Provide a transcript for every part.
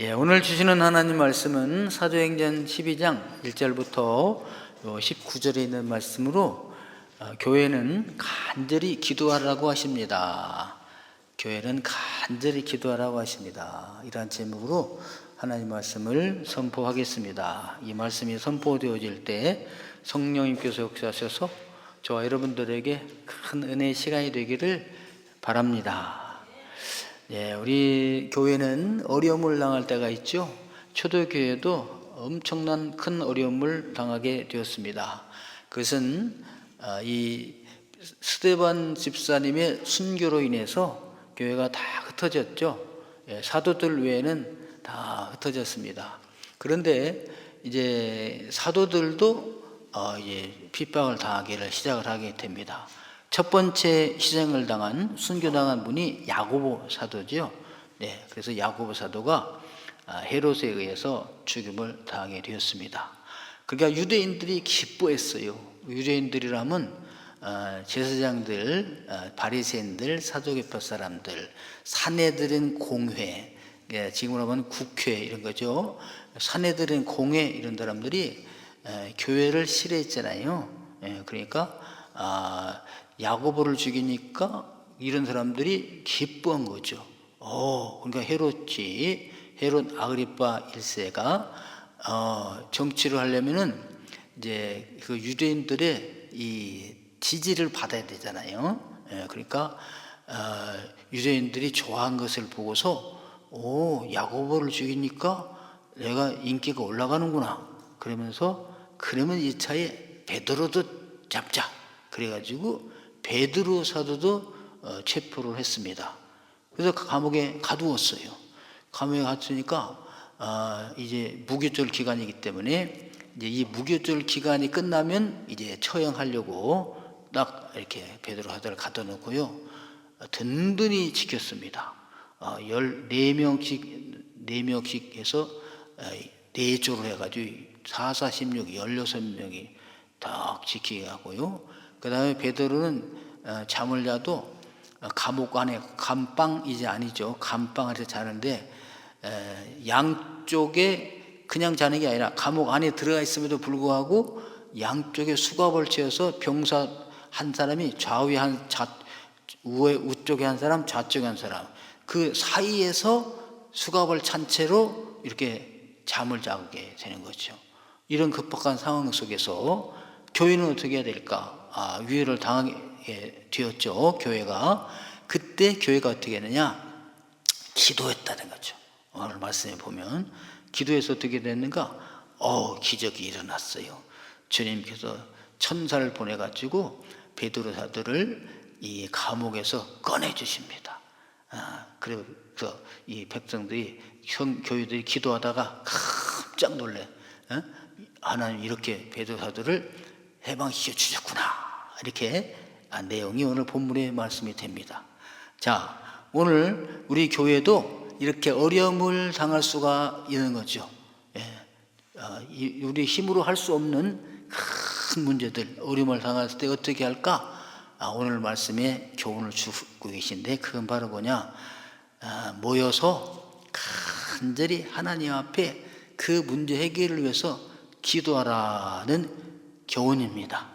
오늘 주시는 하나님 말씀은 사도행전 12장 1절부터 19절에 있는 말씀으로 교회는 간절히 기도하라고 하십니다. 교회는 간절히 기도하라고 하십니다. 이러한 제목으로 하나님 말씀을 선포하겠습니다. 이 말씀이 선포되어질 때 성령님께서 역사하셔서 저와 여러분들에게 큰 은혜의 시간이 되기를 바랍니다. 우리 교회는 어려움을 당할 때가 있죠. 초대교회도 엄청난 큰 어려움을 당하게 되었습니다. 그것은 이 스데반 집사님의 순교로 인해서 교회가 다 흩어졌죠. 사도들 외에는 다 흩어졌습니다. 그런데 이제 사도들도 이제 핍박을 당하기를 시작을 하게 됩니다. 첫 번째 희생을 당한, 순교당한 분이 야고보 사도죠. 그래서 야고보 사도가 헤롯에 의해서 죽임을 당하게 되었습니다. 그러니까 유대인들이 기뻐했어요. 유대인들이라면 제사장들, 바리새인들, 사두개파 사람들, 사내들은 공회, 지금으로 하면 국회 이런 거죠. 사내들은 공회 이런 사람들이 교회를 싫어했잖아요. 그러니까 야고보를 죽이니까 이런 사람들이 기뻐한 거죠. 그러니까 헤롯 아그리파 1세가 정치를 하려면은 이제 그 유대인들의 이 지지를 받아야 되잖아요. 그러니까 유대인들이 좋아한 것을 보고서 야고보를 죽이니까 내가 인기가 올라가는구나. 그러면 이 차에 베드로도 잡자. 그래가지고 베드로 사도도 체포를 했습니다. 그래서 감옥에 가두었어요. 감옥에 갇히니까 이제 무교절 기간이기 때문에 이제 이 무교절 기간이 끝나면 이제 처형하려고 딱 이렇게 베드로 사도를 갖다 놓고요. 든든히 지켰습니다. 14명씩 해서 4조를 해가지고 4, 4, 16, 16명이 딱 지키게 하고요. 그 다음에 베드로는 잠을 자도 감옥 안에 감방 이제 아니죠. 감방 안에서 자는데 양쪽에 그냥 자는 게 아니라 감옥 안에 들어가 있음에도 불구하고 양쪽에 수갑을 채워서 병사 한 사람이 좌우에 우쪽에 한 사람, 좌쪽에 한 사람, 그 사이에서 수갑을 찬 채로 이렇게 잠을 자게 되는 거죠. 이런 급박한 상황 속에서 교회는 어떻게 해야 될까? 위해를 당하게 되었죠. 교회가. 그때 교회가 어떻게 했느냐? 기도했다는 거죠. 오늘 말씀에 보면 기도해서 어떻게 됐는가? 기적이 일어났어요. 주님께서 천사를 보내가지고 베드로 사도를 이 감옥에서 꺼내주십니다. 그래서 이 백성들이 교회들이 기도하다가 깜짝 놀래. 하나님 이렇게 베드로 사도를 해방시켜 주셨구나. 이렇게 내용이 오늘 본문의 말씀이 됩니다. 자, 오늘 우리 교회도 이렇게 어려움을 당할 수가 있는 거죠. 우리 힘으로 할 수 없는 큰 문제들, 어려움을 당할 때 어떻게 할까? 오늘 말씀에 교훈을 주고 계신데 그건 바로 뭐냐? 모여서 간절히 하나님 앞에 그 문제 해결을 위해서 기도하라는 교훈입니다.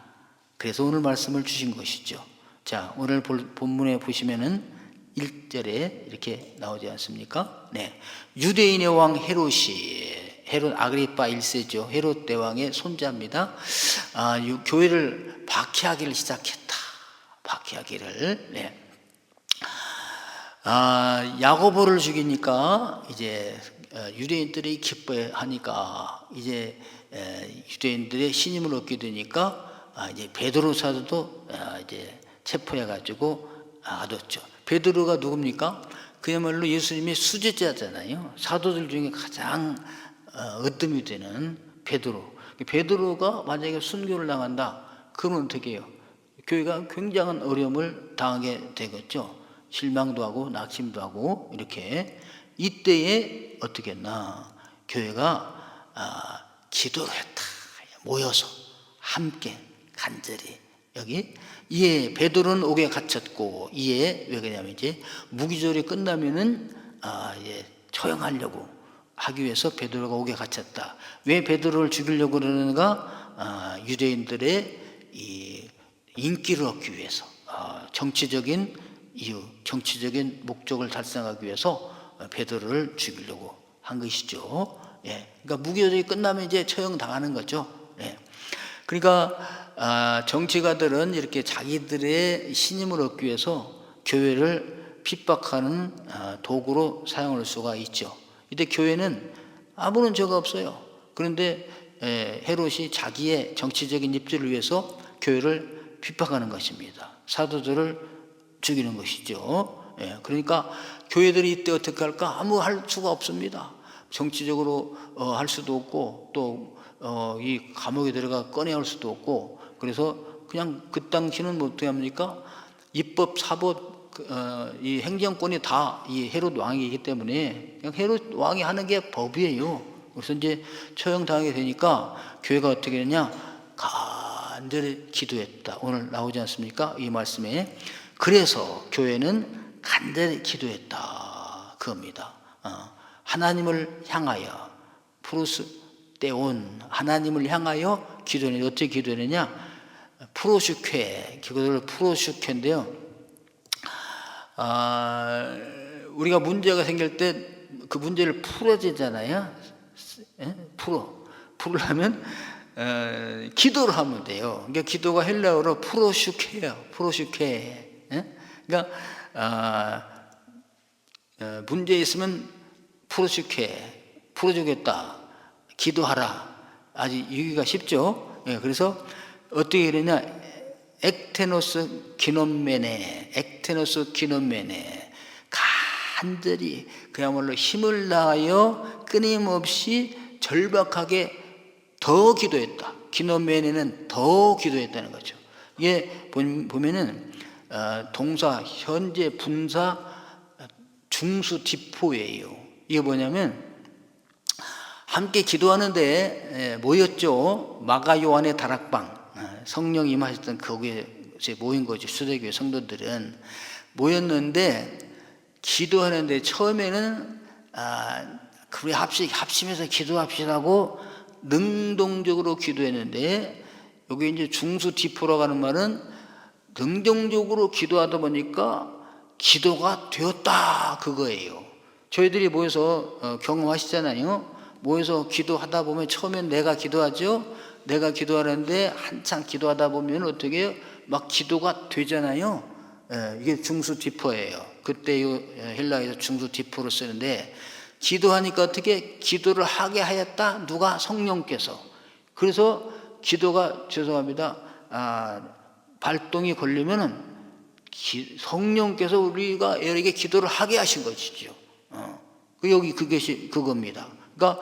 그래서 오늘 말씀을 주신 것이죠. 자, 오늘 본문에 보시면은 1절에 이렇게 나오지 않습니까? 유대인의 왕 헤롯 아그리파 1세죠. 헤롯 대왕의 손자입니다. 교회를 박해하기를 시작했다. 박해하기를. 야고보를 죽이니까 이제 유대인들이 기뻐하니까 이제 유대인들의 신임을 얻게 되니까 이제 베드로 사도도 이제 체포해가지고 가뒀죠. 베드로가 누굽니까? 그야말로 예수님의 수제자잖아요. 사도들 중에 가장 으뜸이 되는 베드로. 베드로가 만약에 순교를 당한다, 그러면 어떻게 해요? 교회가 굉장한 어려움을 당하게 되겠죠. 실망도 하고 낙심도 하고 이렇게. 이때에 어떻게 했나? 교회가 기도를 했다. 모여서 함께 간절히. 여기 이에 베드로는 옥에 갇혔고, 이에 왜 그러냐면 이제 무기절이 끝나면은 이제 처형하려고 하기 위해서 베드로가 옥에 갇혔다. 왜 베드로를 죽이려고 그러는가? 유대인들의 이 인기를 얻기 위해서, 정치적인 이유, 정치적인 목적을 달성하기 위해서 베드로를 죽이려고 한 것이죠. 예. 그러니까 무기조정이 끝나면 이제 처형당하는 거죠. 예. 그러니까 정치가들은 이렇게 자기들의 신임을 얻기 위해서 교회를 핍박하는 도구로 사용할 수가 있죠. 이때 교회는 아무런 죄가 없어요. 그런데 헤롯이 자기의 정치적인 입지를 위해서 교회를 핍박하는 것입니다. 사도들을 죽이는 것이죠. 그러니까 교회들이 이때 어떻게 할까? 아무 할 수가 없습니다. 정치적으로 할 수도 없고 또 이 감옥에 들어가 꺼내야 할 수도 없고, 그래서 그냥 그 당시는 뭐 어떻게 합니까? 입법, 사법, 이 행정권이 다 이 헤롯 왕이기 때문에 그냥 헤롯 왕이 하는 게 법이에요. 그래서 이제 처형당하게 되니까 교회가 어떻게 했냐? 간절히 기도했다. 오늘 나오지 않습니까? 이 말씀에. 그래서 교회는 간절히 기도했다. 그겁니다. 하나님을 향하여 프로스테온, 하나님을 향하여 기도했는데 어떻게 기도했느냐? 프로슈케, 기도를 프로슈케인데요. 우리가 문제가 생길 때 그 문제를 풀어야 되잖아요. 풀으려면 기도를 하면 돼요. 그러니까 기도가 헬라어로 프로슈케예요. 프로슈케. 그러니까 문제 있으면 프로슈케, 풀어주겠다, 기도하라. 아주 유기가 쉽죠. 그래서 어떻게 그러냐? 엑테노스 기논메네, 엑테노스 기논메네, 간절히 그야말로 힘을 다하여 끊임없이 절박하게 더 기도했다. 기논메네는 더 기도했다는 거죠. 이게 보면은 동사, 현재, 분사, 중수, 디포예요. 이게 뭐냐면 함께 기도하는데 모였죠. 마가 요한의 다락방, 성령 임하셨던 거기에 모인 거죠. 초대교회 성도들은 모였는데 기도하는데 처음에는 우리 합심해서 기도합시다고 능동적으로 기도했는데, 여기 이제 중수 디포라고 하는 말은 능동적으로 기도하다 보니까 기도가 되었다, 그거예요. 저희들이 모여서 경험하시잖아요. 모여서 기도하다 보면 처음엔 내가 기도하죠. 내가 기도하는데 한참 기도하다 보면 어떻게 해요? 막 기도가 되잖아요. 이게 중수 디포예요. 그때 헬라에서 중수 디포를 쓰는데, 기도하니까 어떻게 기도를 하게 하였다? 누가? 성령께서. 그래서 기도가, 죄송합니다, 발동이 걸리면은 성령께서 우리가 에게 기도를 하게 하신 것이죠. 여기 그것이 그겁니다. 그러니까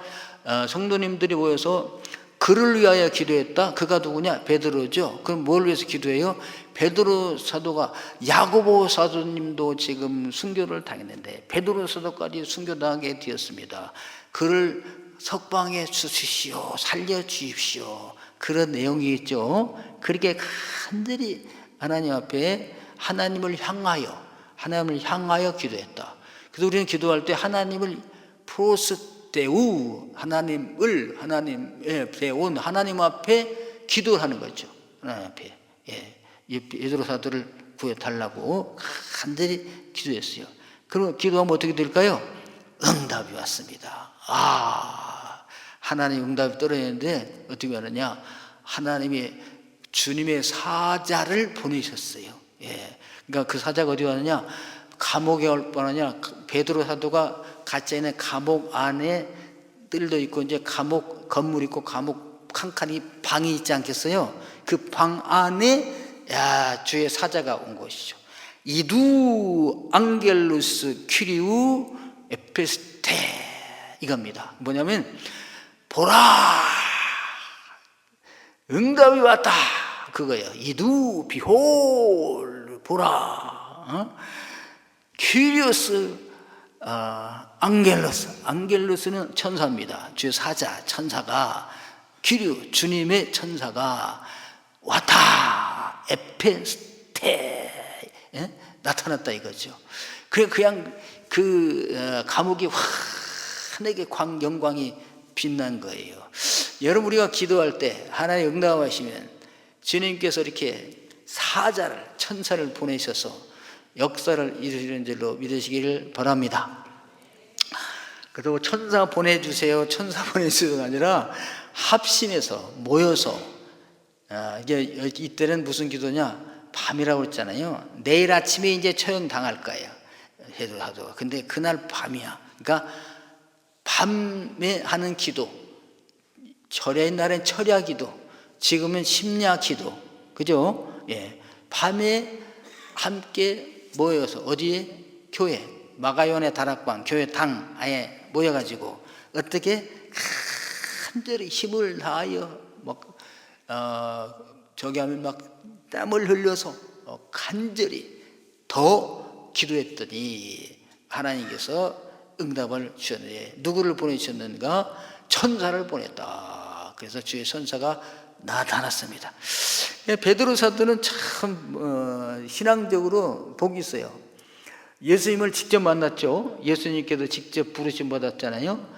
성도님들이 모여서 그를 위하여 기도했다. 그가 누구냐? 베드로죠. 그럼 뭘 위해서 기도해요? 베드로 사도가, 야고보 사도님도 지금 순교를 당했는데 베드로 사도까지 순교당하게 되었습니다. 그를 석방해 주십시오, 살려 주십시오, 그런 내용이 있죠. 그렇게 간절히 하나님 앞에 하나님을 향하여 기도했다. 그래서 우리는 기도할 때 하나님을 프로스테우, 하나님의 대온, 하나님 앞에 기도를 하는 거죠. 하나님 앞에. 베드로 사도를 구해달라고 간절히 기도했어요. 그럼 기도하면 어떻게 될까요? 응답이 왔습니다. 하나님 응답이 떨어졌는데 어떻게 하느냐? 하나님이 주님의 사자를 보내셨어요. 그러니까 그 사자가 어디 가느냐? 감옥에 올 뻔하냐? 베드로 사도가 갇혀 있는 감옥 안에 뜰도 있고 이제 감옥 건물 있고 감옥 칸칸이 방이 있지 않겠어요? 그 방 안에 주의 사자가 온 것이죠. 이두 앙겔루스 퀴리우 에페스테, 이겁니다. 뭐냐면 보라, 응답이 왔다, 그거예요. 이두, 비홀, 보라. 퀴리우스, 앙겔루스는 천사입니다. 주의 사자, 천사가, 퀴리우, 주님의 천사가 왔다, 에페스테, 나타났다 이거죠. 그냥 그 감옥이 확 환하게 영광이 빛난 거예요. 여러분, 우리가 기도할 때 하나님 응답하시면 주님께서 이렇게 사자를, 천사를 보내셔서 역사를 이루시는 줄로 믿으시기를 바랍니다. 그리고 천사 보내주세요, 천사 보내주세요가 아니라 합심해서 모여서, 이제 이때는 무슨 기도냐, 밤이라고 했잖아요. 내일 아침에 이제 처형당할 거예요, 베드로사도가. 근데 그날 밤이야. 그러니까 밤에 하는 기도, 철야인 날엔 철야 기도, 지금은 심야 기도, 그죠? 예, 밤에 함께 모여서 어디에? 교회, 마가요한의 다락방, 교회 당 아예 모여가지고 어떻게 간절히 힘을 다하여 저기 하면 막 땀을 흘려서 간절히 더 기도했더니 하나님께서 응답을 주셨는데, 누구를 보내주셨는가? 천사를 보냈다. 그래서 주의 천사가 나타났습니다. 베드로 사도는 참 신앙적으로 복이 있어요. 예수님을 직접 만났죠. 예수님께도 직접 부르심 받았잖아요.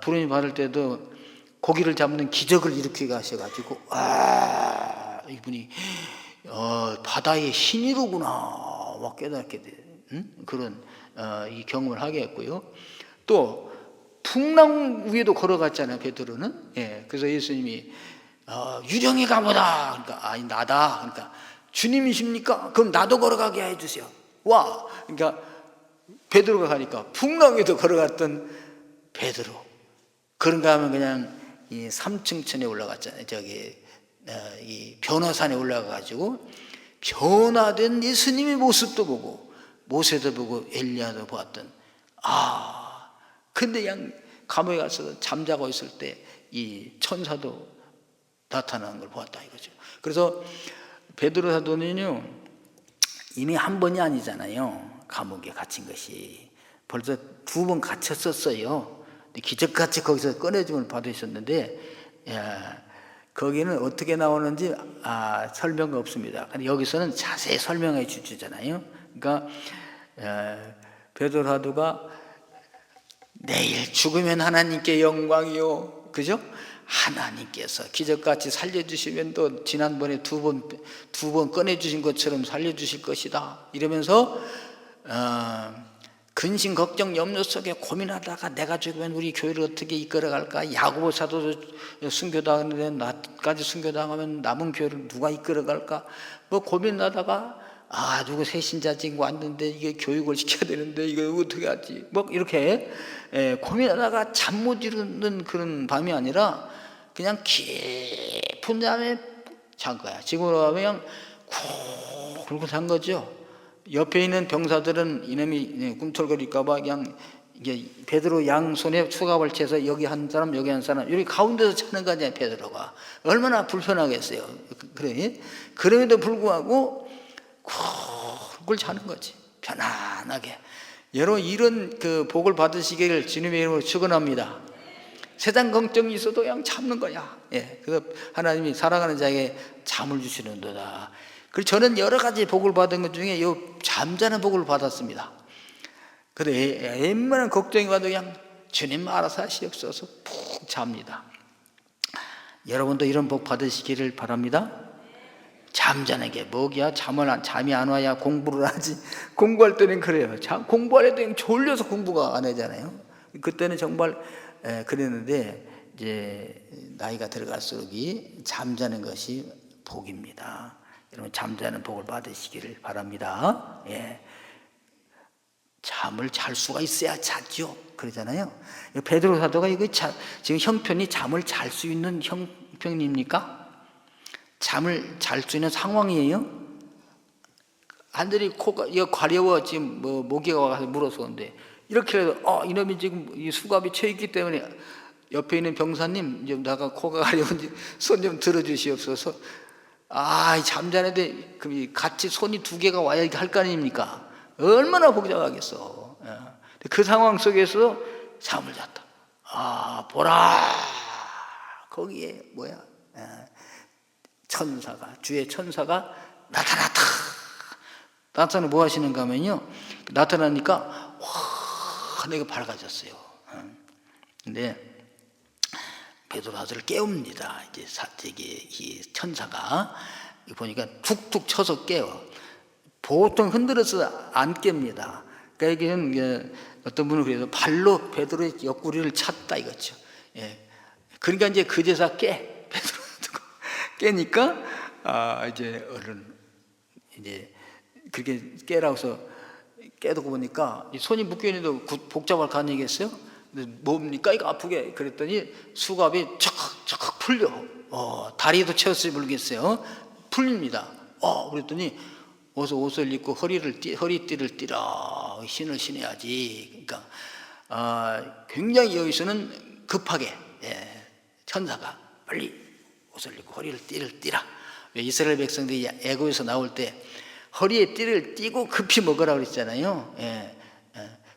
부르심 받을 때도 고기를 잡는 기적을 일으키게 하셔가지고, 이분이 바다의 신이로구나 막 깨닫게 된 그런 이 경험을 하게 했고요. 또 풍랑 위에도 걸어갔잖아요, 베드로는. 예, 그래서 예수님이 유령이 가보다. 그러니까 아니 나다. 그러니까 주님이십니까? 그럼 나도 걸어가게 해주세요. 와. 그러니까 베드로가 가니까 풍랑 위에도 걸어갔던 베드로. 그런가 하면 그냥 이 3층천에 올라갔잖아요. 저기 이 변화산에 올라가가지고 변화된 예수님의 모습도 보고 모세도 보고 엘리야도 보았던. 근데 그냥 감옥에 가서 잠자고 있을 때 이 천사도 나타나는 걸 보았다 이거죠. 그래서 베드로 사도는요, 이미 한 번이 아니잖아요. 감옥에 갇힌 것이 벌써 2번 갇혔었어요. 기적같이 거기서 꺼내줌을 받으셨는데, 거기는 어떻게 나오는지 설명이 없습니다. 근데 여기서는 자세히 설명해 주잖아요. 그러니까 베드로 사도가 내일 죽으면 하나님께 영광이요, 그죠? 하나님께서 기적같이 살려주시면 또 지난번에 두 번 꺼내주신 것처럼 살려주실 것이다 이러면서 근심 걱정 염려 속에 고민하다가 내가 죽으면 우리 교회를 어떻게 이끌어갈까? 야고보 사도도 순교당하는데 나까지 순교당하면 남은 교회를 누가 이끌어갈까? 뭐 고민하다가 누구 새신자 지금 왔는데 이게 교육을 시켜야 되는데 이거 어떻게 하지? 뭐 이렇게 고민하다가 잠 못 이루는 그런 밤이 아니라 그냥 깊은 잠에 잔 거야. 지금으로 하면 그냥 쿡 굴고 잔 거죠. 옆에 있는 병사들은 이놈이 꿈틀거릴까봐 그냥 이게 베드로 양손에 수갑을 채서 여기 한 사람 여기 한 사람 여기 가운데서 자는 거 아니야. 베드로가 얼마나 불편하겠어요. 그래, 그럼에도 불구하고 쿡 자는 거지, 편안하게. 여러분, 이런 그 복을 받으시기를 주님의 이름으로 축원합니다. 세상 걱정이 있어도 그냥 참는 거야. 예, 그래서 하나님이 사랑하는 자에게 잠을 주시는도다. 그리고 저는 여러 가지 복을 받은 것 중에 이 잠자는 복을 받았습니다. 근데 웬만한 걱정이 와도 그냥 주님 알아서 하시옵소서 푹 잡니다. 여러분도 이런 복 받으시기를 바랍니다. 잠자는 게 뭐야? 잠이 안 와야 공부를 하지. 공부할 때는 그래요. 공부할 때는 졸려서 공부가 안 하잖아요. 그때는 정말 그랬는데 이제 나이가 들어갈수록 잠자는 것이 복입니다. 여러분, 잠자는 복을 받으시기를 바랍니다. 예. 잠을 잘 수가 있어야 자죠. 그러잖아요. 베드로 사도가 지금 형편이 잠을 잘 수 있는 형편입니까? 잠을 잘 수 있는 상황이에요? 한들이 코가 가려워 지금 모기가 와서 물어서 그런데 이렇게 해서 이놈이 지금 이 수갑이 채 있기 때문에 옆에 있는 병사님 좀 나가 코가 가려운지 손 좀 들어주시옵소서. 잠자는데 같이 손이 2개가 와야 할 거 아닙니까? 얼마나 복잡하겠어. 그 상황 속에서 잠을 잤다. 보라, 거기에 뭐야? 주의 천사가 나타났다. 나타나 뭐 하시는가 하면요, 나타나니까 환하게 밝아졌어요. 근데 베드로 사도를 깨웁니다. 이제 이 천사가 보니까 툭툭 쳐서 깨워. 보통 흔들어서 안 깹니다. 그러니까 이게 어떤 분은 그래서 발로 베드로의 옆구리를 찼다 이거죠. 예. 그러니까 이제 그제서 베드로 깨니까 이제 얼른 이제 그렇게 깨라고 해서 깨두고 보니까 손이 묶여 있는데 복잡할 가능이겠어요? 뭡니까 이거 아프게 그랬더니 수갑이 척척 풀려. 다리도 채웠을지 모르겠어요. 풀립니다. 그랬더니 어서 옷을 입고 허리띠를 띠라 신을 신어야지. 그러니까 굉장히 여기서는 급하게 천사가 빨리 옷을 입고 허리를 띠라. 이스라엘 백성들이 애굽에서 나올 때 허리에 띠를 띠고 급히 먹으라고 그랬잖아요.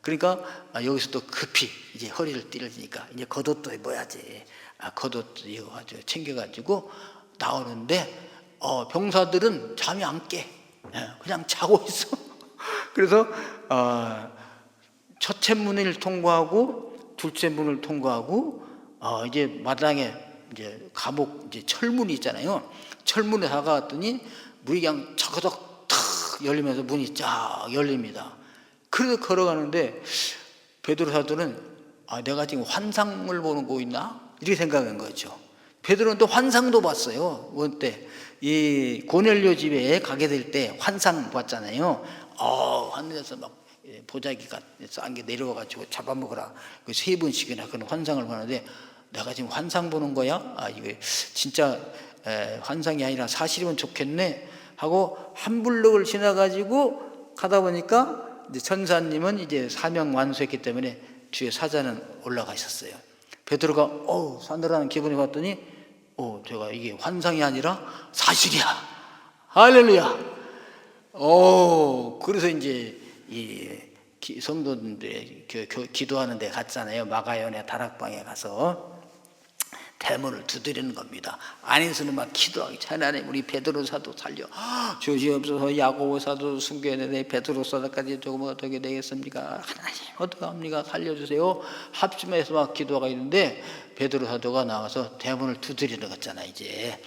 그러니까 여기서 또 급히 이제 허리를 띠를 띠니까 이제 겉옷도 입어야지. 겉옷도 입어가지고 챙겨가지고 나오는데 병사들은 잠이 안 깨. 그냥 자고 있어. 그래서 첫째 문을 통과하고 둘째 문을 통과하고 이제 마당에 이제 감옥 이제 철문이 있잖아요. 철문에 다가왔더니 문이 그냥 차거덕 탁 열리면서 문이 쫙 열립니다. 그래서 걸어가는데 베드로 사도는 내가 지금 환상을 보는 거 있나? 이렇게 생각한 거죠. 베드로는 또 환상도 봤어요. 원때 이 고넬료 집에 가게 될 때 환상 봤잖아요. 하늘에서 막 보자기가 싼 게 내려와가지고 잡아먹으라. 그 3번씩이나 그런 환상을 보는데 내가 지금 환상 보는 거야? 이게 진짜 환상이 아니라 사실이면 좋겠네 하고 한 블럭을 지나가지고 가다 보니까 이제 천사님은 이제 사명 완수했기 때문에 뒤에 사자는 올라가 있었어요. 베드로가 사늘하는 기분이 봤더니 제가 이게 환상이 아니라 사실이야. 할렐루야. 그래서 이제 이 성도들 기도하는 데 갔잖아요. 마가연의 다락방에 가서 대문을 두드리는 겁니다. 안에서는 막 기도하기 하나님 우리 베드로 사도 살려 주시옵소서. 야고보 사도 순교했는데 베드로 사도까지 조금 어떻게 되겠습니까? 하나님 어떡합니까? 살려주세요. 합심해서 막 기도가 있는데 베드로 사도가 나와서 대문을 두드리는 거잖아요. 이제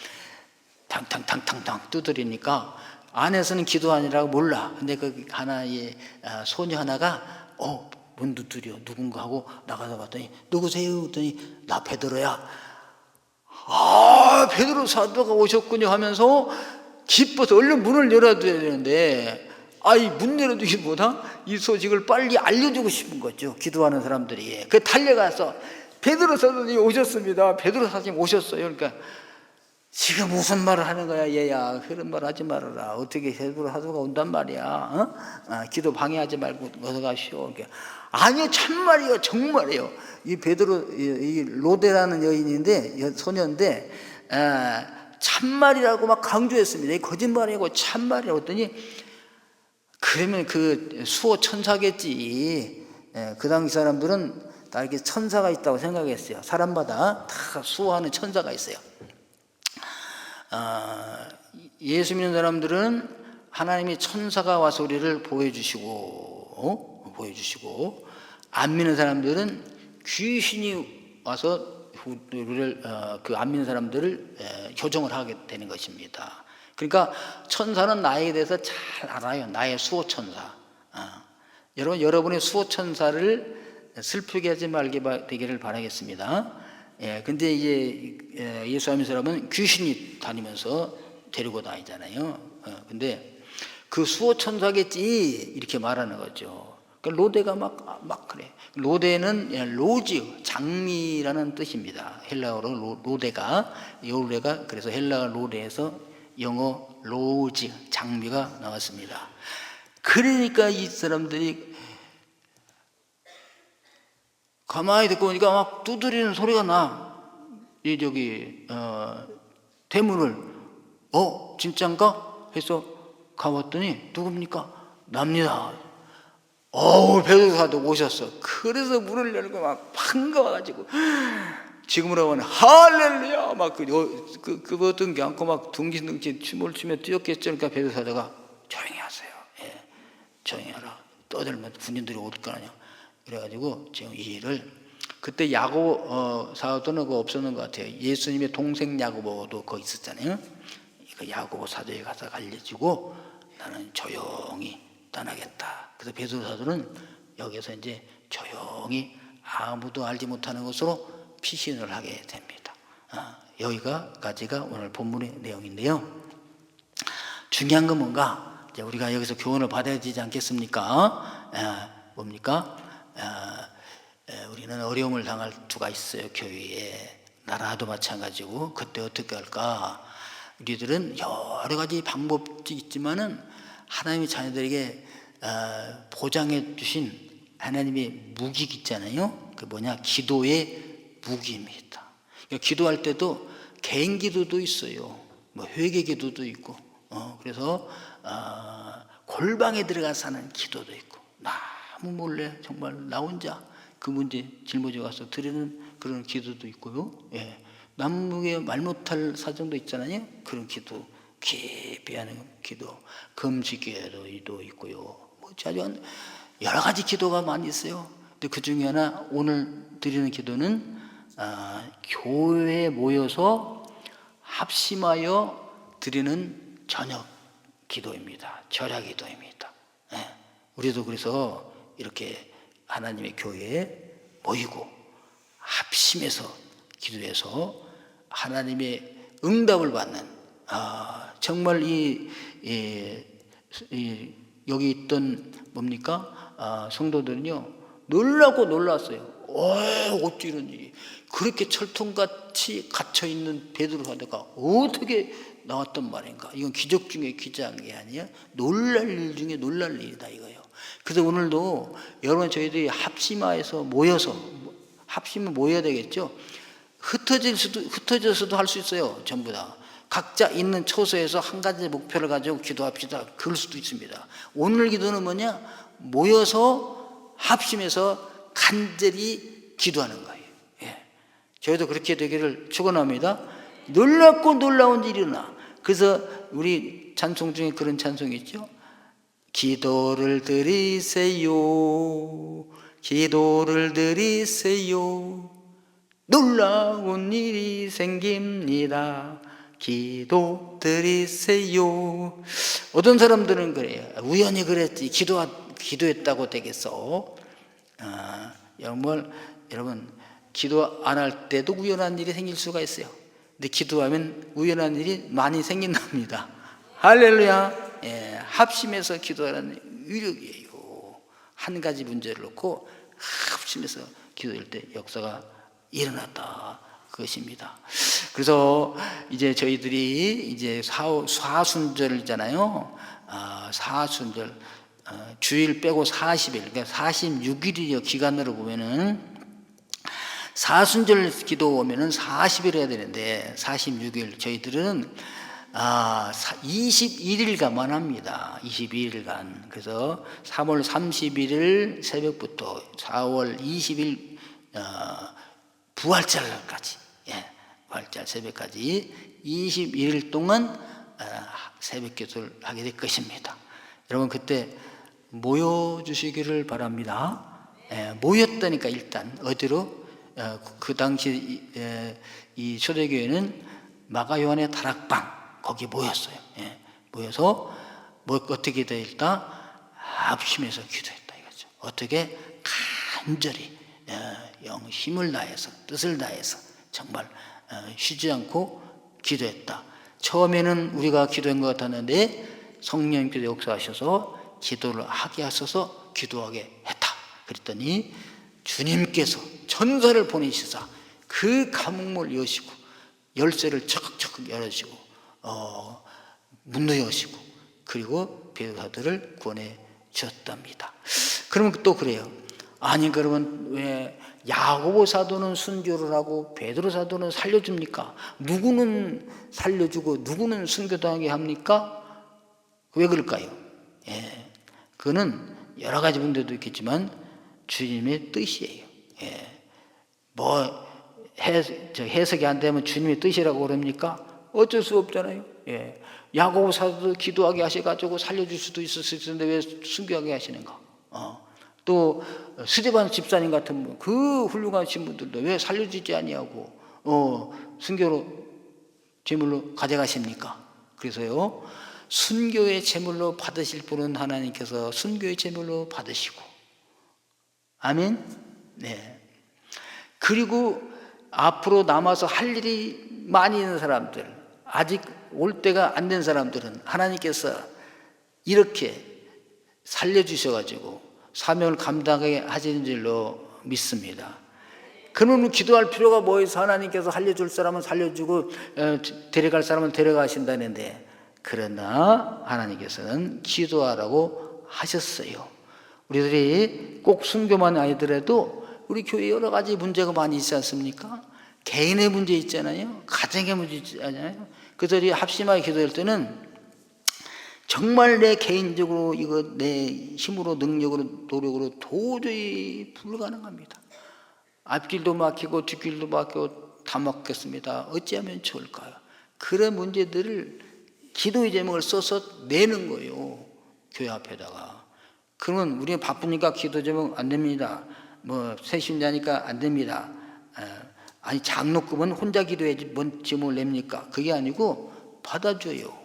탕탕탕탕탕 두드리니까 안에서는 기도하느라고 몰라. 근데 그 하나의 소녀 하나가 문 두드려 누군가 하고 나가서 봤더니 누구세요? 했더니 나 베드로야. 베드로 사도가 오셨군요 하면서 기뻐서 얼른 문을 열어줘야 되는데 문 열어주기보다 이 소식을 빨리 알려주고 싶은 거죠. 기도하는 사람들이. 그 달려가서 베드로 사도님 오셨습니다. 베드로 사도님 오셨어요. 그러니까 지금 무슨 말을 하는 거야 얘야. 그런 말 하지 말아라. 어떻게 베드로 사도가 온단 말이야. 기도 방해하지 말고 어서 가시오. 그러니까 아니요 참말이요 정말이요. 이 베드로 이 로데라는 여인인데 소녀인데 참말이라고 막 강조했습니다. 이 거짓말이고 참말이라고 했더니 그러면 그 수호 천사겠지. 그 당시 사람들은 다 이렇게 천사가 있다고 생각했어요. 사람마다 다 수호하는 천사가 있어요. 예수 믿는 사람들은 하나님이 천사가 와서 우리를 보여주시고 안 믿는 사람들은 귀신이 와서 우리를 그 안 믿는 사람들을 교정을 하게 되는 것입니다. 그러니까 천사는 나에 대해서 잘 알아요. 나의 수호 천사. 여러분의 수호 천사를 슬프게 하지 말게 되기를 바라겠습니다. 근데 이제 예수 믿는 사람은 귀신이 다니면서 데리고 다니잖아요. 근데 그 수호 천사겠지 이렇게 말하는 거죠. 그러니까 로데가 막 그래. 로데는 로지 장미라는 뜻입니다. 헬라어로 로데가 그래서 헬라어 로데에서 영어 로지 장미가 나왔습니다. 그러니까 이 사람들이 가만히 듣고 보니까 막 두드리는 소리가 나. 대문을 진짠가 해서 가봤더니 누굽니까? 납니다. 베드로 사도 오셨어. 그래서 문을 열고 막 반가워가지고 지금으로 하면 할렐루야 막 그 어떤 게 않고 막 둥지둥지 춤을 추며 뛰었겠죠. 그러니까 베드로 사도가 조용히 하세요. 조용히 하라. 떠들면 군인들이 올 거 아니야. 그래가지고 지금 이 일을 그때 야고보 사도는 그거 없었는 것 같아요. 예수님의 동생 야고보도 거기 있었잖아요. 그 야고보 사도에 가서 알려지고 나는 조용히 떠나겠다. 그래서 베드로 사도는 여기서 이제 조용히 아무도 알지 못하는 것으로 피신을 하게 됩니다. 여기까지가 오늘 본문의 내용인데요. 중요한 건 뭔가 이제 우리가 여기서 교훈을 받아야 되지 않겠습니까? 뭡니까? 우리는 어려움을 당할 수가 있어요. 교회에. 나라도 마찬가지고. 그때 어떻게 할까? 우리들은 여러 가지 방법이 있지만은 하나님의 자녀들에게 보장해 주신 하나님의 무기가 있잖아요. 그 뭐냐? 기도의 무기입니다. 기도할 때도 개인 기도도 있어요. 뭐 회개 기도도 있고, 그래서 골방에 들어가서 하는 기도도 있고, 너무 몰래 정말 나 혼자 그 문제 짊어져 가서 드리는 그런 기도도 있고요. 예. 남에게 말 못할 사정도 있잖아요. 그런 기도, 깊이 하는 기도, 금식 기도도 있고요. 뭐 아주 여러 가지 기도가 많이 있어요. 근데 그 중에 하나 오늘 드리는 기도는 교회에 모여서 합심하여 드리는 저녁 기도입니다. 절야 기도입니다. 예. 우리도 그래서 이렇게 하나님의 교회에 모이고 합심해서 기도해서 하나님의 응답을 받는 정말 여기 있던 뭡니까? 성도들은요 놀라고 놀랐어요. 어찌 이런 일이 그렇게 철통같이 갇혀있는 베드로 사도가 어떻게 나왔단 말인가? 이건 기적 중에 기적이 아니야. 놀랄 일 중에 놀랄 일이다 이거예요. 그래서 오늘도 여러분 저희들이 합심하여서 모여서 합심을 모여야 되겠죠. 흩어져서도 할 수 있어요. 전부 다 각자 있는 처소에서 한 가지 목표를 가지고 기도합시다. 그럴 수도 있습니다. 오늘 기도는 뭐냐? 모여서 합심해서 간절히 기도하는 거예요. 예. 저희도 그렇게 되기를 축원합니다. 놀랍고 놀라운 일이 일어나. 그래서 우리 찬송 중에 그런 찬송이 있죠. 기도를 드리세요. 기도를 드리세요. 놀라운 일이 생깁니다. 기도 드리세요. 어떤 사람들은 그래요. 우연히 그랬지. 기도했다고 되겠어. 여러분, 기도 안 할 때도 우연한 일이 생길 수가 있어요. 근데 기도하면 우연한 일이 많이 생긴답니다. 할렐루야. 예, 합심해서 기도하는 위력이에요. 한 가지 문제를 놓고 합심해서 기도할 때 역사가 일어났다. 그것입니다. 그래서 이제 저희들이 이제 사순절이잖아요. 사순절 주일 빼고 40일, 그러니까 46일이요. 기간으로 보면은 사순절 기도 오면은 40일 해야 되는데 46일 저희들은 21일간만 합니다. 21일간. 그래서 3월 31일 새벽부터 4월 20일 부활절까지, 부활절 새벽까지 21일 동안 새벽 기도를 하게 될 것입니다. 여러분 그때 모여주시기를 바랍니다. 모였다니까. 일단 어디로? 그 당시 이 초대교회는 마가 요한의 다락방 거기 모였어요. 모여서 어떻게 기도했다? 합심해서 기도했다 이거죠. 어떻게? 간절히 힘을 다해서 뜻을 다해서 정말 쉬지 않고 기도했다. 처음에는 우리가 기도한 것 같았는데 성령님께서 역사하셔서 기도를 하게 하셔서 기도하게 했다. 그랬더니 주님께서 천사를 보내시사 그 감옥문을 여시고 열쇠를 척척 열어주시고 문도 여시고 그리고 베드로들을 구원해 주었답니다. 그러면 또 그래요. 아니 그러면 왜 야고보 사도는 순교를 하고 베드로 사도는 살려줍니까? 누구는 살려주고 누구는 순교당하게 합니까? 왜 그럴까요? 그거는 여러 가지 문제도 있겠지만 주님의 뜻이에요. 해석이 안 되면 주님의 뜻이라고 그럽니까? 어쩔 수 없잖아요. 야고보 사도도 기도하게 하셔가지고 살려줄 수도 있었을 텐데 왜 순교하게 하시는가? 또 스데반 집사님 같은 분, 그 훌륭하신 분들도 왜 살려주지 아니하고 순교로 제물로 가져가십니까? 그래서요, 순교의 제물로 받으실 분은 하나님께서 순교의 제물로 받으시고, 아멘. 네. 그리고 앞으로 남아서 할 일이 많이 있는 사람들, 아직 올 때가 안 된 사람들은 하나님께서 이렇게 살려주셔가지고 사명을 감당하게 하시는 줄로 믿습니다. 그러면 기도할 필요가 뭐 있어? 하나님께서 살려줄 사람은 살려주고 데려갈 사람은 데려가신다는데, 그러나 하나님께서는 기도하라고 하셨어요. 우리들이 꼭 순교만 아니더라도 우리 교회에 여러 가지 문제가 많이 있지 않습니까? 개인의 문제 있잖아요. 가정의 문제 있잖아요. 그들이 합심하게 기도할 때는 정말 내 개인적으로 이거 내 힘으로 능력으로 노력으로 도저히 불가능합니다. 앞길도 막히고 뒷길도 막히고 다 막혔습니다. 어찌하면 좋을까요? 그런 문제들을 기도의 제목을 써서 내는 거예요. 교회 앞에다가. 그러면 우리가 바쁘니까 기도 제목 안 됩니다. 뭐 새신자니까 안 됩니다. 아니 장로급은 혼자 기도해야지 뭔 제목을 냅니까? 그게 아니고 받아줘요.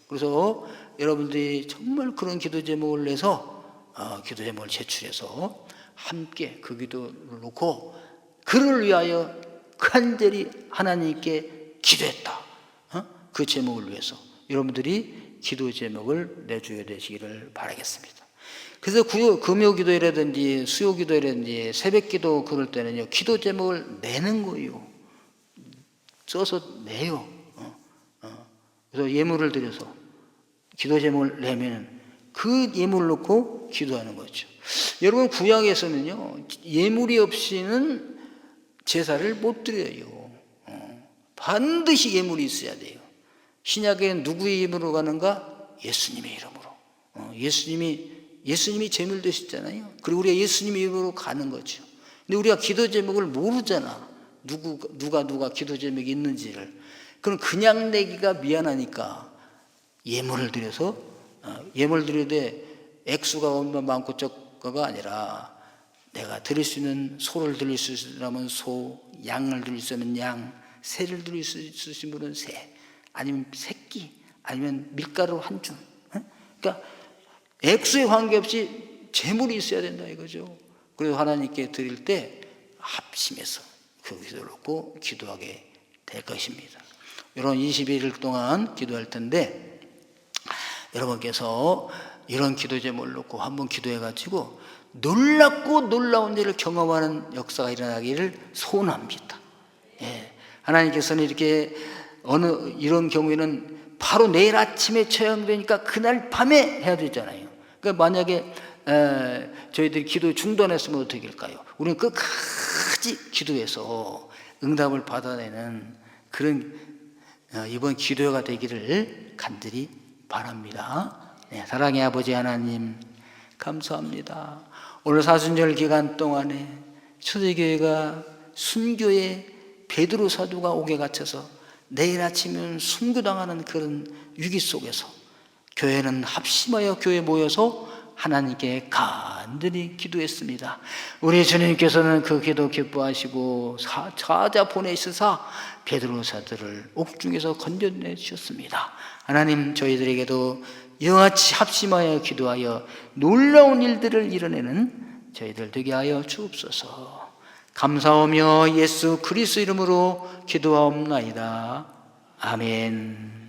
그래서 여러분들이 정말 그런 기도 제목을 내서 기도 제목을 제출해서 함께 그 기도를 놓고 그를 위하여 간절히 하나님께 기도했다. 그 제목을 위해서 여러분들이 기도 제목을 내줘야 되시기를 바라겠습니다. 그래서 금요 기도회라든지 수요 기도회라든지 새벽 기도 그럴 때는요, 기도 제목을 내는 거예요. 써서 내요. 그래서 예물을 드려서 기도 제목을 내면 그 예물을 놓고 기도하는 거죠. 여러분, 구약에서는요, 예물이 없이는 제사를 못 드려요. 반드시 예물이 있어야 돼요. 신약에는 누구의 이름으로 가는가? 예수님의 이름으로. 예수님이 제물 되셨잖아요. 그리고 우리가 예수님의 이름으로 가는 거죠. 근데 우리가 기도 제목을 모르잖아. 누가 기도 제목이 있는지를. 그럼 그냥 내기가 미안하니까 예물을 드려서, 예물 드려도 액수가 얼마 많고 적고가 아니라 내가 드릴 수 있는 소를 드릴 수 있으면 소, 양을 드릴 수 있는 양, 새를 드릴 수 있으신 분은 새, 아니면 새끼, 아니면 밀가루 한 줌. 그러니까 액수에 관계없이 재물이 있어야 된다 이거죠. 그래서 하나님께 드릴 때 합심해서 그 기도를 놓고 기도하게 될 것입니다. 이런 21일 동안 기도할 텐데, 여러분께서 이런 기도 제목을 놓고 한번 기도해가지고 놀랍고 놀라운 일을 경험하는 역사가 일어나기를 소원합니다. 예. 하나님께서는 이렇게 이런 경우에는 바로 내일 아침에 처형되니까 그날 밤에 해야 되잖아요. 그러니까 만약에 저희들이 기도 중단했으면 어떻게 될까요? 우리는 끝까지 기도해서 응답을 받아내는 그런 이번 기도회가 되기를 간절히 바랍니다. 네, 사랑의 아버지 하나님, 감사합니다. 오늘 사순절 기간 동안에 초대교회가 순교에 베드로 사도가 옥에 갇혀서 내일 아침은 순교당하는 그런 위기 속에서 교회는 합심하여 교회에 모여서 하나님께 간절히 기도했습니다. 우리 주님께서는 그 기도 기뻐하시고 사자 보내시사 베드로 사도를 옥중에서 건져내 주셨습니다. 하나님, 저희들에게도 이같이 합심하여 기도하여 놀라운 일들을 이뤄내는 저희들 되게 하여 주옵소서. 감사하며 예수 그리스도 이름으로 기도하옵나이다. 아멘.